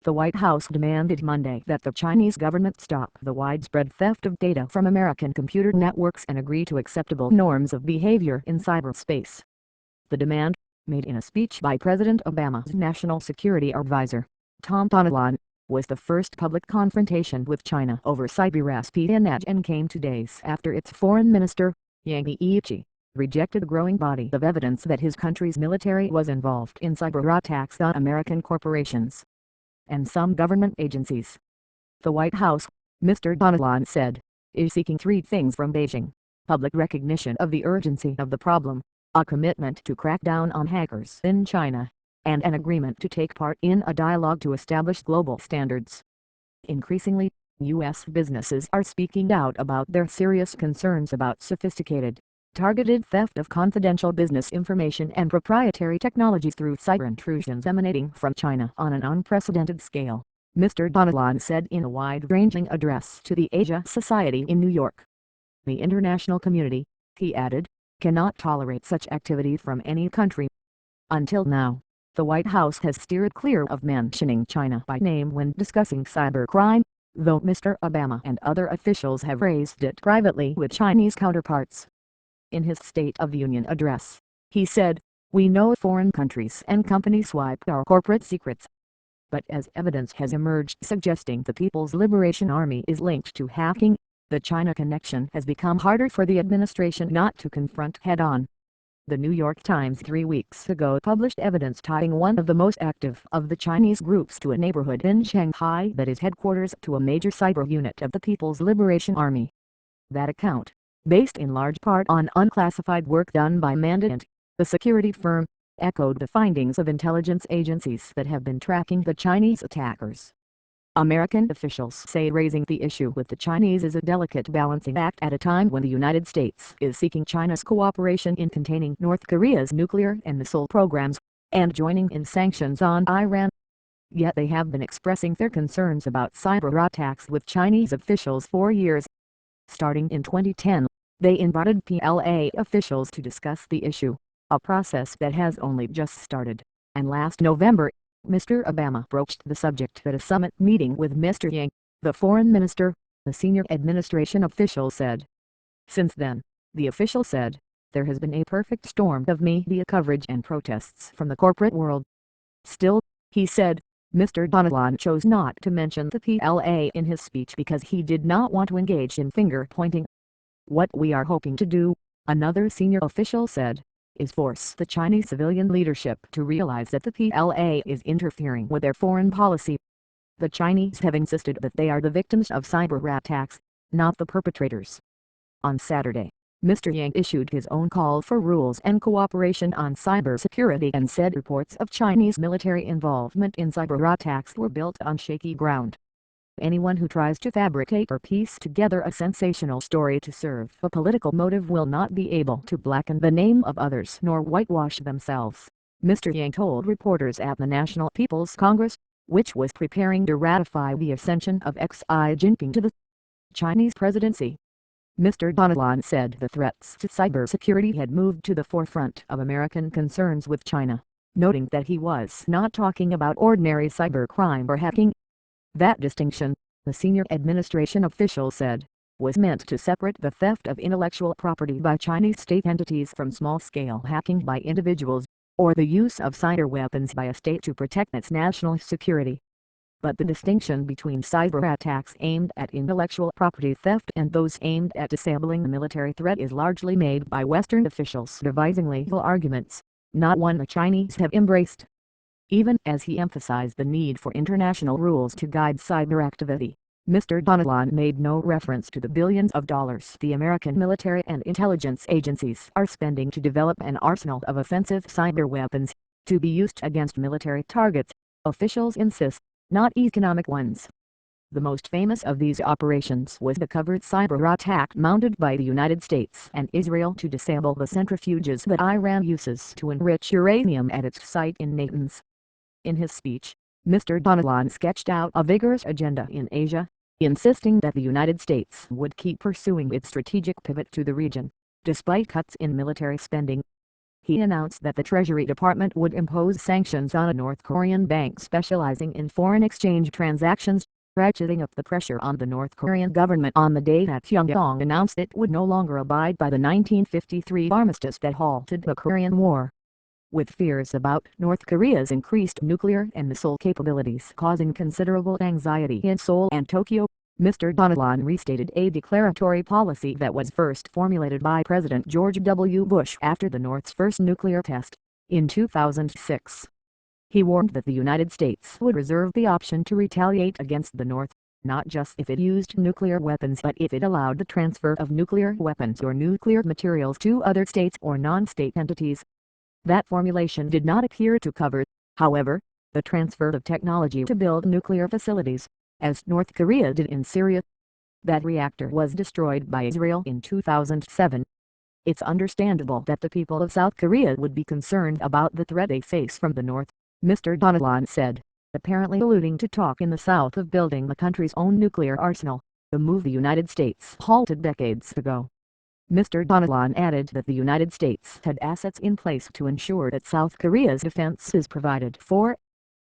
The White House demanded Monday that the Chinese government stop the widespread theft of data from American computer networks and agree to acceptable norms of behavior in cyberspace. The demand, made in a speech by President Obama's National Security Advisor, Tom Donilon, was the first public confrontation with China over cyberespionage and came 2 days after its foreign minister, Yang Jiechi, rejected the growing body of evidence that his country's military was involved in cyberattacks on American corporations and some government agencies. The White House, Mr. Donilon said, is seeking 3 things from Beijing: public recognition of the urgency of the problem, a commitment to crack down on hackers in China, and an agreement to take part in a dialogue to establish global standards. Increasingly, U.S. businesses are speaking out about their serious concerns about sophisticated, targeted theft of confidential business information and proprietary technologies through cyber intrusions emanating from China on an unprecedented scale, Mr. Donilon said in a wide-ranging address to the Asia Society in New York. The international community, he added, cannot tolerate such activity from any country. Until now, the White House has steered clear of mentioning China by name when discussing cybercrime, though Mr. Obama and other officials have raised it privately with Chinese counterparts. In his State of the Union address, he said, "We know foreign countries and companies swipe our corporate secrets. But as evidence has emerged suggesting the People's Liberation Army is linked to hacking, the China connection has become harder for the administration not to confront head-on." The New York Times 3 weeks ago published evidence tying one of the most active of the Chinese groups to a neighborhood in Shanghai that is headquarters to a major cyber unit of the People's Liberation Army. That account, based in large part on unclassified work done by Mandiant, the security firm, echoed the findings of intelligence agencies that have been tracking the Chinese attackers. American officials say raising the issue with the Chinese is a delicate balancing act at a time when the United States is seeking China's cooperation in containing North Korea's nuclear and missile programs, and joining in sanctions on Iran. Yet they have been expressing their concerns about cyberattacks with Chinese officials for years. Starting in 2010, they invited PLA officials to discuss the issue, a process that has only just started, and last November, Mr. Obama broached the subject at a summit meeting with Mr. Yang, the foreign minister, the senior administration official said. Since then, the official said, there has been a perfect storm of media coverage and protests from the corporate world. Still, he said, Mr. Donilon chose not to mention the PLA in his speech because he did not want to engage in finger-pointing. What we are hoping to do, another senior official said, is force the Chinese civilian leadership to realize that the PLA is interfering with their foreign policy. The Chinese have insisted that they are the victims of cyberattacks, not the perpetrators. On Saturday, Mr. Yang issued his own call for rules and cooperation on cybersecurity and said reports of Chinese military involvement in cyberattacks were built on shaky ground. Anyone who tries to fabricate or piece together a sensational story to serve a political motive will not be able to blacken the name of others nor whitewash themselves, Mr. Yang told reporters at the National People's Congress, which was preparing to ratify the ascension of Xi Jinping to the Chinese presidency. Mr. Donilon said the threats to cybersecurity had moved to the forefront of American concerns with China, noting that he was not talking about ordinary cybercrime or hacking. That distinction, the senior administration official said, was meant to separate the theft of intellectual property by Chinese state entities from small-scale hacking by individuals, or the use of cyber weapons by a state to protect its national security. But the distinction between cyberattacks aimed at intellectual property theft and those aimed at disabling the military threat is largely made by Western officials devising legal arguments, not one the Chinese have embraced. Even as he emphasized the need for international rules to guide cyber activity, Mr. Donilon made no reference to the billions of dollars the American military and intelligence agencies are spending to develop an arsenal of offensive cyber weapons, to be used against military targets, officials insist, not economic ones. The most famous of these operations was the covert cyber attack mounted by the United States and Israel to disable the centrifuges that Iran uses to enrich uranium at its site in Natanz. In his speech, Mr. Donilon sketched out a vigorous agenda in Asia, insisting that the United States would keep pursuing its strategic pivot to the region, despite cuts in military spending. He announced that the Treasury Department would impose sanctions on a North Korean bank specializing in foreign exchange transactions, ratcheting up the pressure on the North Korean government on the day that Pyongyang announced it would no longer abide by the 1953 armistice that halted the Korean War. With fears about North Korea's increased nuclear and missile capabilities causing considerable anxiety in Seoul and Tokyo, Mr. Donilon restated a declaratory policy that was first formulated by President George W. Bush after the North's first nuclear test, in 2006. He warned that the United States would reserve the option to retaliate against the North, not just if it used nuclear weapons but if it allowed the transfer of nuclear weapons or nuclear materials to other states or non-state entities. That formulation did not appear to cover, however, the transfer of technology to build nuclear facilities, as North Korea did in Syria. That reactor was destroyed by Israel in 2007. It's understandable that the people of South Korea would be concerned about the threat they face from the North, Mr. Donilon said, apparently alluding to talk in the South of building the country's own nuclear arsenal, a move the United States halted decades ago. Mr. Donilon added that the United States had assets in place to ensure that South Korea's defense is provided for,